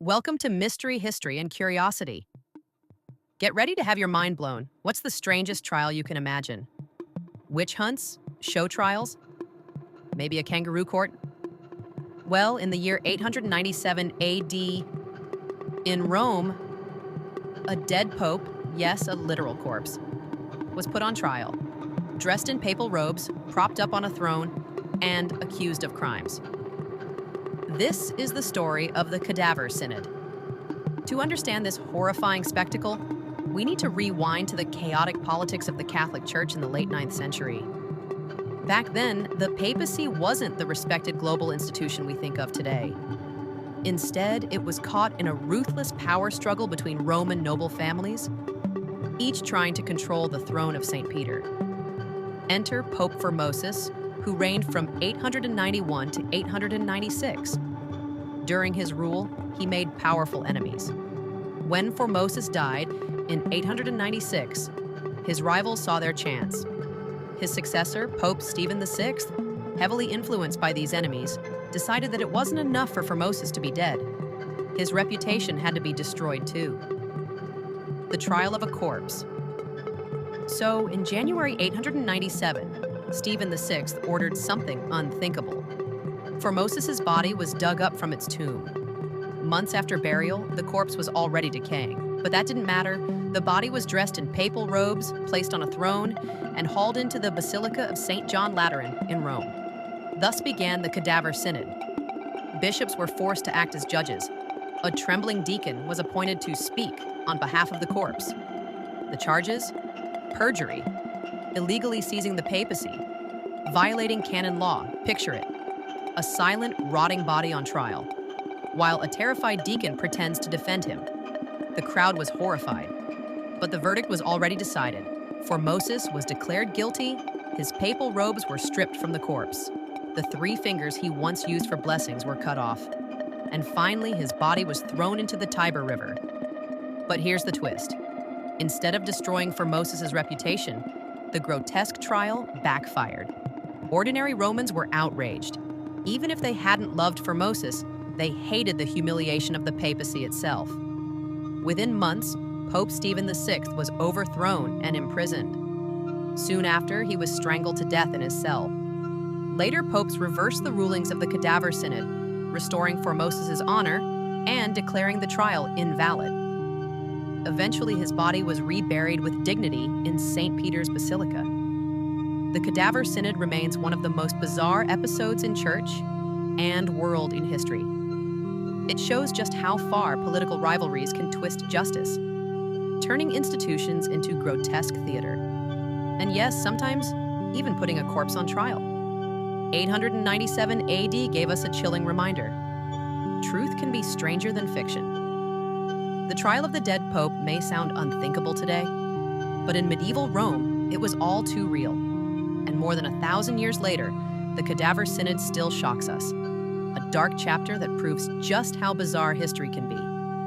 Welcome to Mystery, History, and Curiosity. Get ready to have your mind blown. What's the strangest trial you can imagine? Witch hunts? Show trials? Maybe a kangaroo court? Well, in the year 897 AD, in Rome, a dead pope, yes, a literal corpse, was put on trial, dressed in papal robes, propped up on a throne, and accused of crimes. This is the story of the Cadaver Synod. To understand this horrifying spectacle, we need to rewind to the chaotic politics of the Catholic Church in the late 9th century. Back then, the papacy wasn't the respected global institution we think of today. Instead, it was caught in a ruthless power struggle between Roman noble families, each trying to control the throne of St. Peter. Enter Pope Formosus, who reigned from 891 to 896. During his rule, he made powerful enemies. When Formosus died in 896, his rivals saw their chance. His successor, Pope Stephen VI, heavily influenced by these enemies, decided that it wasn't enough for Formosus to be dead. His reputation had to be destroyed too. The trial of a corpse. So, in January 897, Stephen VI ordered something unthinkable. Formosus's body was dug up from its tomb. Months after burial, the corpse was already decaying. But that didn't matter. The body was dressed in papal robes, placed on a throne, and hauled into the Basilica of St. John Lateran in Rome. Thus began the Cadaver Synod. Bishops were forced to act as judges. A trembling deacon was appointed to speak on behalf of the corpse. The charges? Perjury, illegally seizing the papacy, violating canon law. Picture it. A silent, rotting body on trial, while a terrified deacon pretends to defend him. The crowd was horrified, but the verdict was already decided. Formosus was declared guilty, his papal robes were stripped from the corpse. The 3 fingers he once used for blessings were cut off, and finally his body was thrown into the Tiber River. But here's the twist. Instead of destroying Formosus's reputation, the grotesque trial backfired. Ordinary Romans were outraged. Even if they hadn't loved Formosus, they hated the humiliation of the papacy itself. Within months, Pope Stephen VI was overthrown and imprisoned. Soon after, he was strangled to death in his cell. Later popes reversed the rulings of the Cadaver Synod, restoring Formosus's honor and declaring the trial invalid. Eventually, his body was reburied with dignity in St. Peter's Basilica. The Cadaver Synod remains one of the most bizarre episodes in church and world in history. It shows just how far political rivalries can twist justice, turning institutions into grotesque theater. And yes, sometimes even putting a corpse on trial. 897 AD gave us a chilling reminder. Truth can be stranger than fiction. The trial of the dead pope may sound unthinkable today, but in medieval Rome, it was all too real. And more than 1,000 years later, the Cadaver Synod still shocks us. A dark chapter that proves just how bizarre history can be.